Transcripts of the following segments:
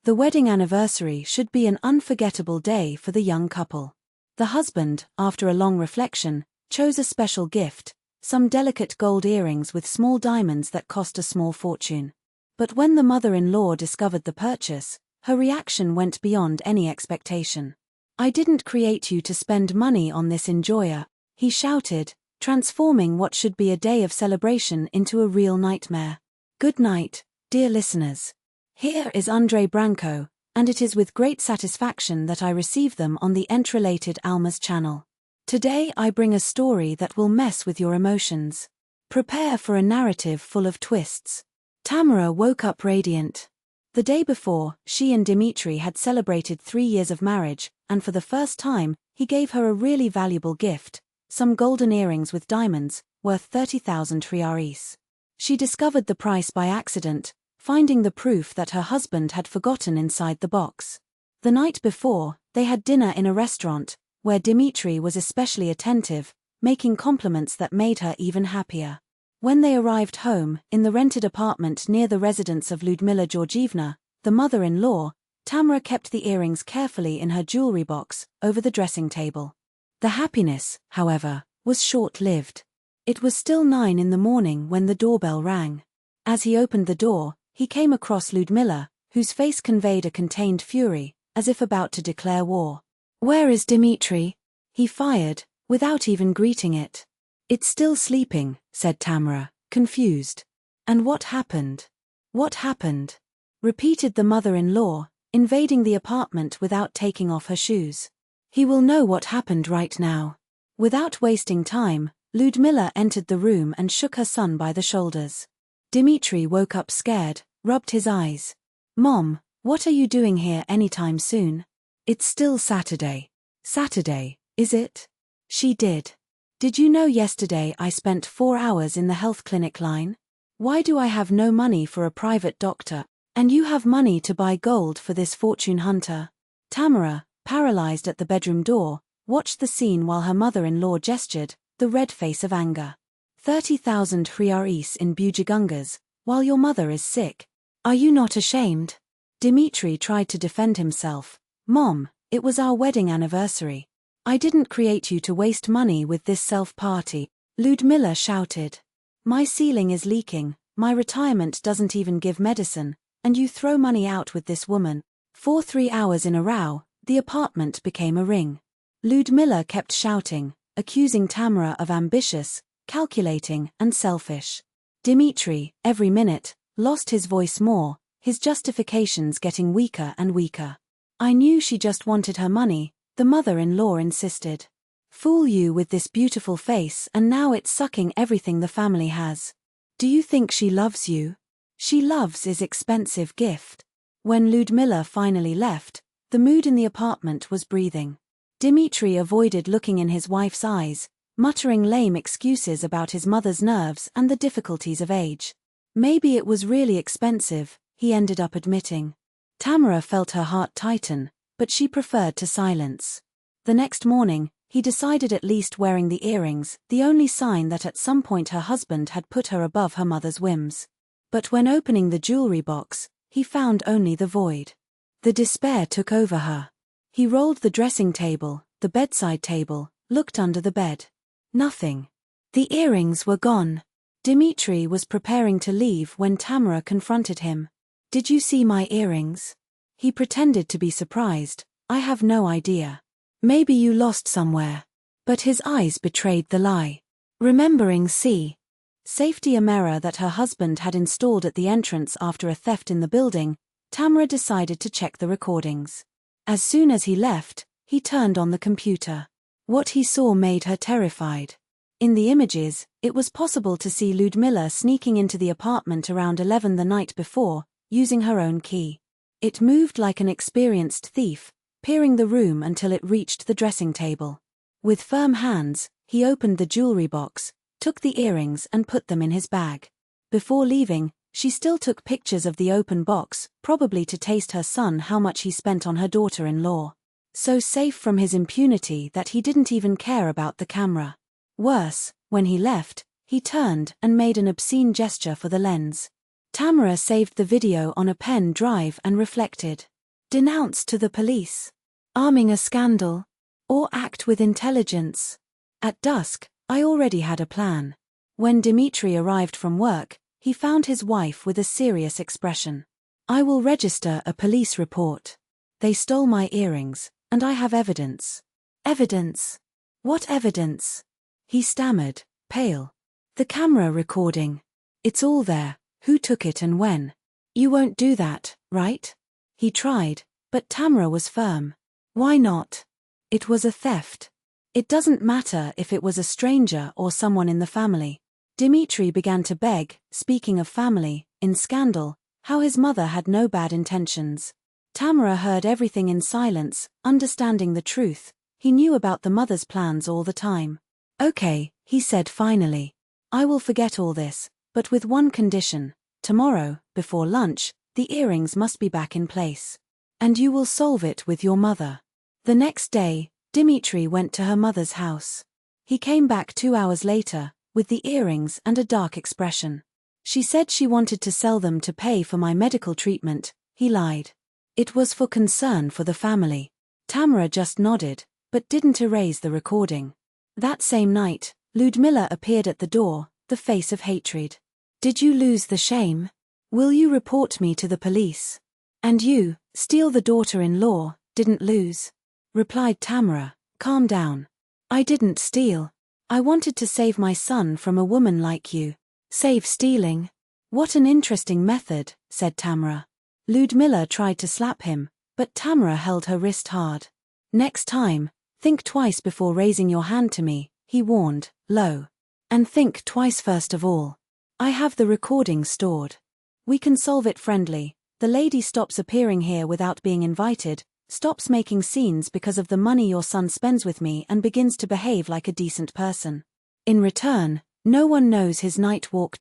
The wedding anniversary should be an unforgettable day for the young couple. The husband, after a long reflection, chose a special gift, some delicate gold earrings with small diamonds that cost a small fortune. But when the mother-in-law discovered the purchase, her reaction went beyond any expectation. "I didn't create you to spend money on this enjoyer," he shouted, transforming what should be a day of celebration into a real nightmare. Good night, dear listeners. Here is Andre Branco, and it is with great satisfaction that I receive them on the Entrelated Almas channel. Today I bring a story that will mess with your emotions. Prepare for a narrative full of twists. Tamara woke up radiant. The day before, she and Dimitri had celebrated 3 years of marriage, and for the first time, he gave her a really valuable gift, some golden earrings with diamonds, worth 30,000 riaris. She discovered the price by accident, finding the proof that her husband had forgotten inside the box. The night before, they had dinner in a restaurant, where Dimitri was especially attentive, making compliments that made her even happier. When they arrived home, in the rented apartment near the residence of Ludmila Georgievna, the mother-in-law, Tamara kept the earrings carefully in her jewelry box, over the dressing table. The happiness, however, was short-lived. It was still 9 in the morning when the doorbell rang. As he opened the door, he came across Ludmila, whose face conveyed a contained fury, as if about to declare war. "Where is Dimitri?" he fired, without even greeting it. "It's still sleeping," said Tamara, confused. "And what happened?" "What happened?" repeated the mother-in-law, invading the apartment without taking off her shoes. "He will know what happened right now." Without wasting time, Ludmila entered the room and shook her son by the shoulders. Dimitri woke up scared, rubbed his eyes. "Mom, what are you doing here anytime soon?" "It's still Saturday." "Saturday, is it?" She did. "Did you know yesterday I spent 4 hours in the health clinic line? Why do I have no money for a private doctor, and you have money to buy gold for this fortune hunter?" Tamara, paralyzed at the bedroom door, watched the scene while her mother-in-law gestured, the red face of anger. 30,000 riaris in bugigungas, while your mother is sick. Are you not ashamed? Dimitri tried to defend himself. "Mom, it was our wedding anniversary. I didn't create you to waste money with this self-party," Ludmila shouted. "My ceiling is leaking, my retirement doesn't even give medicine, and you throw money out with this woman." For 3 hours in a row, the apartment became a ring. Ludmila kept shouting, accusing Tamara of ambitious, calculating, and selfish. Dimitri, every minute, lost his voice more, his justifications getting weaker and weaker. "I knew she just wanted her money," the mother-in-law insisted. "Fool you with this beautiful face and now it's sucking everything the family has. Do you think she loves you? She loves is expensive gift." When Ludmila finally left, the mood in the apartment was breathing. Dimitri avoided looking in his wife's eyes, muttering lame excuses about his mother's nerves and the difficulties of age. Maybe it was really expensive, he ended up admitting. Tamara felt her heart tighten, but she preferred to silence. The next morning, he decided at least wearing the earrings, the only sign that at some point her husband had put her above her mother's whims. But when opening the jewelry box, he found only the void. The despair took over her. He rolled the dressing table, the bedside table, looked under the bed. Nothing. The earrings were gone. Dimitri was preparing to leave when Tamara confronted him. "Did you see my earrings?" He pretended to be surprised. "I have no idea. Maybe you lost somewhere." But his eyes betrayed the lie. Remembering safety camera that her husband had installed at the entrance after a theft in the building, Tamara decided to check the recordings. As soon as he left, he turned on the computer. What he saw made her terrified. In the images, it was possible to see Ludmila sneaking into the apartment around 11 the night before, using her own key. It moved like an experienced thief, peering the room until it reached the dressing table. With firm hands, he opened the jewelry box, took the earrings and put them in his bag. Before leaving, she still took pictures of the open box, probably to taste her son how much he spent on her daughter-in-law. So safe from his impunity that he didn't even care about the camera. Worse, when he left, he turned and made an obscene gesture for the lens. Tamara saved the video on a pen drive and reflected. Denounce to the police. Arming a scandal. Or act with intelligence. At dusk, I already had a plan. When Dimitri arrived from work, he found his wife with a serious expression. I will register a police report. They stole my earrings, and I have evidence. Evidence? What evidence? He stammered, pale. The camera recording. It's all there, who took it and when. You won't do that, right? He tried, but Tamara was firm. Why not? It was a theft. It doesn't matter if it was a stranger or someone in the family. Dimitri began to beg, speaking of family, in scandal, how his mother had no bad intentions. Tamara heard everything in silence, understanding the truth. He knew about the mother's plans all the time. Okay, he said finally. I will forget all this, but with one condition. Tomorrow, before lunch, the earrings must be back in place. And you will solve it with your mother. The next day, Dimitri went to her mother's house. He came back 2 hours later, with the earrings and a dark expression. She said she wanted to sell them to pay for my medical treatment, he lied. It was for concern for the family. Tamara just nodded, but didn't erase the recording. That same night, Ludmilla appeared at the door, the face of hatred. Did you lose the shame? Will you report me to the police? And you, steal the daughter-in-law, didn't lose? Replied Tamara, calm down. I didn't steal. I wanted to save my son from a woman like you. Save stealing? What an interesting method, said Tamara. Ludmilla tried to slap him, but Tamara held her wrist hard. Next time, think twice before raising your hand to me, he warned, low. And think twice first of all. I have the recording stored. We can solve it friendly. The lady stops appearing here without being invited, stops making scenes because of the money your son spends with me and begins to behave like a decent person. In return, no one knows his night walk.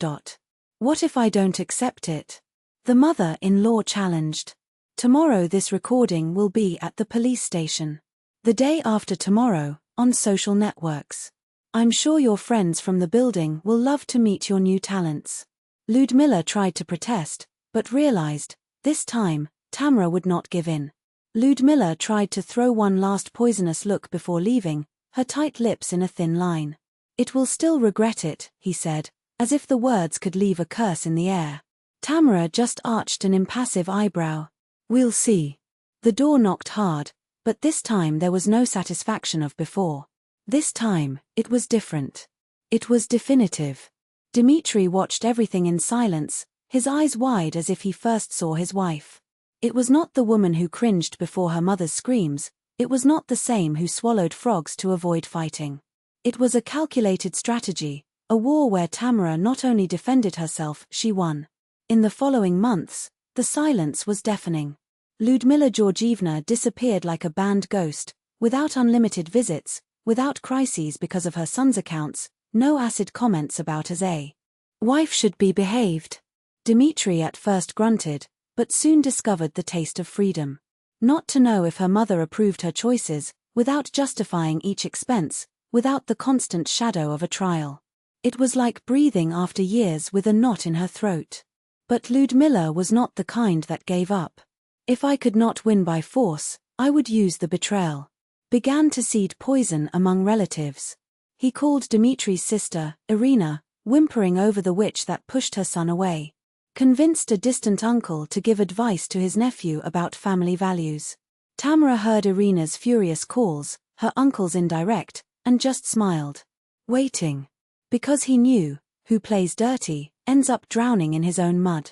What if I don't accept it? The mother-in-law challenged. Tomorrow this recording will be at the police station. The day after tomorrow, on social networks. I'm sure your friends from the building will love to meet your new talents. Ludmilla tried to protest, but realized, this time, Tamara would not give in. Ludmilla tried to throw one last poisonous look before leaving, her tight lips in a thin line. It will still regret it, he said, as if the words could leave a curse in the air. Tamara just arched an impassive eyebrow. We'll see. The door knocked hard, but this time there was no satisfaction of before. This time, it was different. It was definitive. Dimitri watched everything in silence, his eyes wide as if he first saw his wife. It was not the woman who cringed before her mother's screams, it was not the same who swallowed frogs to avoid fighting. It was a calculated strategy, a war where Tamara not only defended herself, she won. In the following months, the silence was deafening. Ludmilla Georgievna disappeared like a banned ghost, without unlimited visits, without crises because of her son's accounts, no acid comments about as a wife should be behaved. Dimitri at first grunted, but soon discovered the taste of freedom. Not to know if her mother approved her choices, without justifying each expense, without the constant shadow of a trial. It was like breathing after years with a knot in her throat. But Ludmilla was not the kind that gave up. If I could not win by force, I would use the betrayal. Began to seed poison among relatives. He called Dimitri's sister, Irina, whimpering over the witch that pushed her son away. Convinced a distant uncle to give advice to his nephew about family values. Tamara heard Irina's furious calls, her uncle's indirect, and just smiled. Waiting. Because he knew, who plays dirty, ends up drowning in his own mud.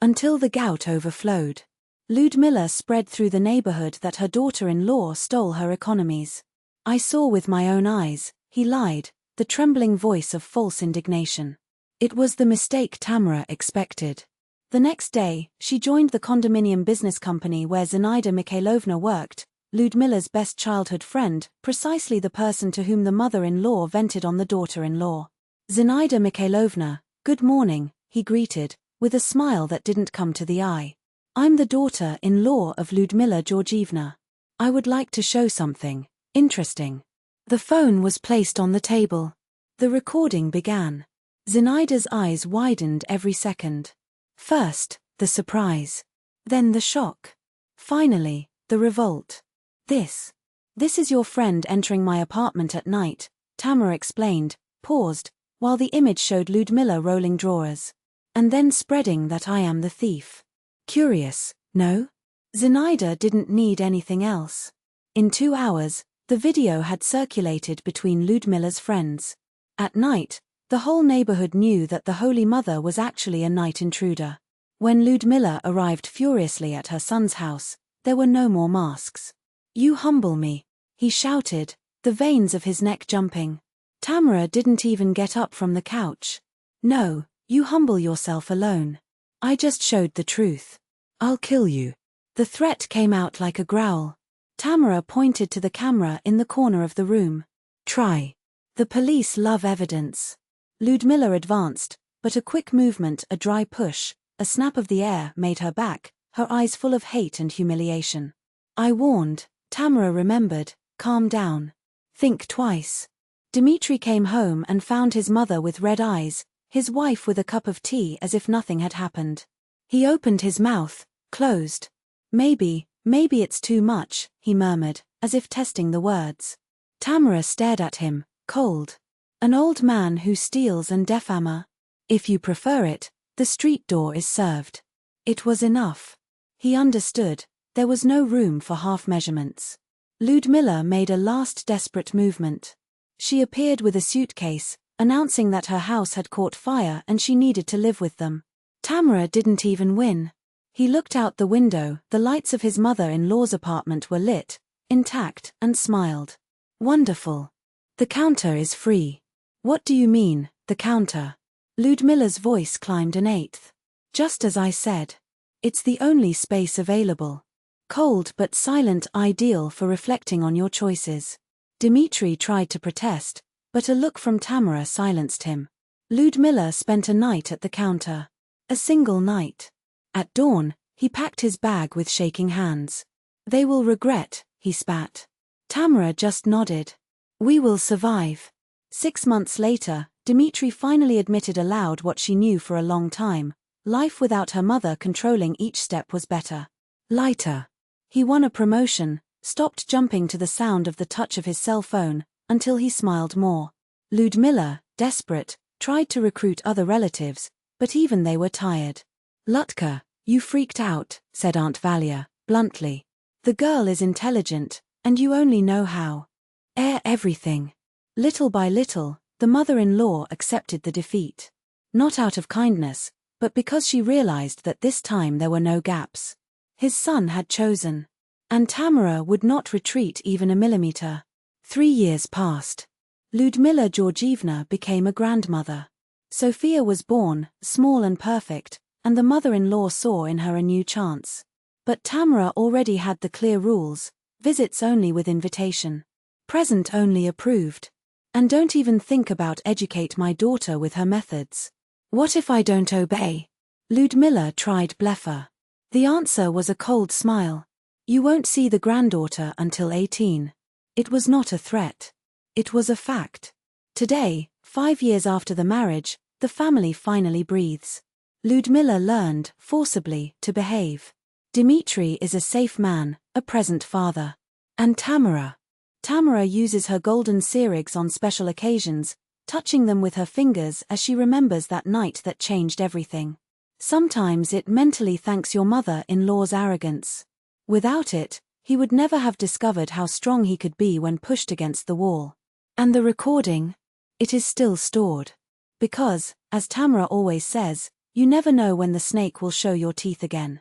Until the gout overflowed. Ludmilla spread through the neighborhood that her daughter-in-law stole her economies. I saw with my own eyes, he lied, the trembling voice of false indignation. It was the mistake Tamara expected. The next day, she joined the condominium business company where Zinaida Mikhailovna worked, Ludmilla's best childhood friend, precisely the person to whom the mother-in-law vented on the daughter-in-law. Zinaida Mikhailovna, good morning, he greeted, with a smile that didn't come to the eye. I'm the daughter-in-law of Ludmilla Georgievna. I would like to show something interesting. The phone was placed on the table. The recording began. Zinaida's eyes widened every second. First, the surprise. Then the shock. Finally, the revolt. This is your friend entering my apartment at night, Tamara explained, paused, while the image showed Ludmilla rolling drawers. And then spreading that I am the thief. Curious, no? Zinaida didn't need anything else. In 2 hours, the video had circulated between Ludmilla's friends. At night, the whole neighborhood knew that the Holy Mother was actually a night intruder. When Ludmilla arrived furiously at her son's house, there were no more masks. "You humble me," he shouted, the veins of his neck jumping. Tamara didn't even get up from the couch. "No, you humble yourself alone. I just showed the truth. I'll kill you." The threat came out like a growl. Tamara pointed to the camera in the corner of the room. "Try. The police love evidence." Ludmilla advanced, but a quick movement, a dry push, a snap of the air made her back, her eyes full of hate and humiliation. "I warned," Tamara remembered. "Calm down. Think twice." Dmitri came home and found his mother with red eyes, his wife with a cup of tea as if nothing had happened. He opened his mouth, closed. Maybe it's too much," he murmured, as if testing the words. Tamara stared at him, cold. "An old man who steals and defamer. If you prefer it, the street door is served." It was enough. He understood, there was no room for half measurements. Ludmilla made a last desperate movement. She appeared with a suitcase, announcing that her house had caught fire and she needed to live with them. Tamara didn't even win. He looked out the window, the lights of his mother-in-law's apartment were lit, intact, and smiled. "Wonderful. The counter is free." "What do you mean, the counter?" Ludmilla's voice climbed an eighth. "Just as I said. It's the only space available. Cold but silent, ideal for reflecting on your choices." Dmitri tried to protest, but a look from Tamara silenced him. Ludmilla spent a night at the counter. A single night. At dawn, he packed his bag with shaking hands. "They will regret," he spat. Tamara just nodded. "We will survive." 6 months later, Dmitri finally admitted aloud what she knew for a long time. Life without her mother controlling each step was better. Lighter. He won a promotion, stopped jumping to the sound of the touch of his cell phone, until he smiled more. Ludmilla, desperate, tried to recruit other relatives, but even they were tired. "Lutka, you freaked out," said Aunt Valia, bluntly. "The girl is intelligent, and you only know how. Air everything." Little by little, the mother-in-law accepted the defeat. Not out of kindness, but because she realized that this time there were no gaps. His son had chosen. And Tamara would not retreat even a millimeter. 3 years passed. Ludmilla Georgievna became a grandmother. Sophia was born, small and perfect, and the mother-in-law saw in her a new chance. But Tamara already had the clear rules: visits only with invitation. Present only approved. And don't even think about educate my daughter with her methods. What if I don't obey? Ludmilla tried bleffer. The answer was a cold smile. You won't see the granddaughter until 18. It was not a threat. It was a fact. Today, 5 years after the marriage, the family finally breathes. Ludmilla learned, forcibly, to behave. Dmitri is a safe man, a present father. And Tamara uses her golden syringes on special occasions, touching them with her fingers as she remembers that night that changed everything. Sometimes it mentally thanks your mother-in-law's arrogance. Without it, he would never have discovered how strong he could be when pushed against the wall. And the recording? It is still stored. Because, as Tamara always says, you never know when the snake will show your teeth again.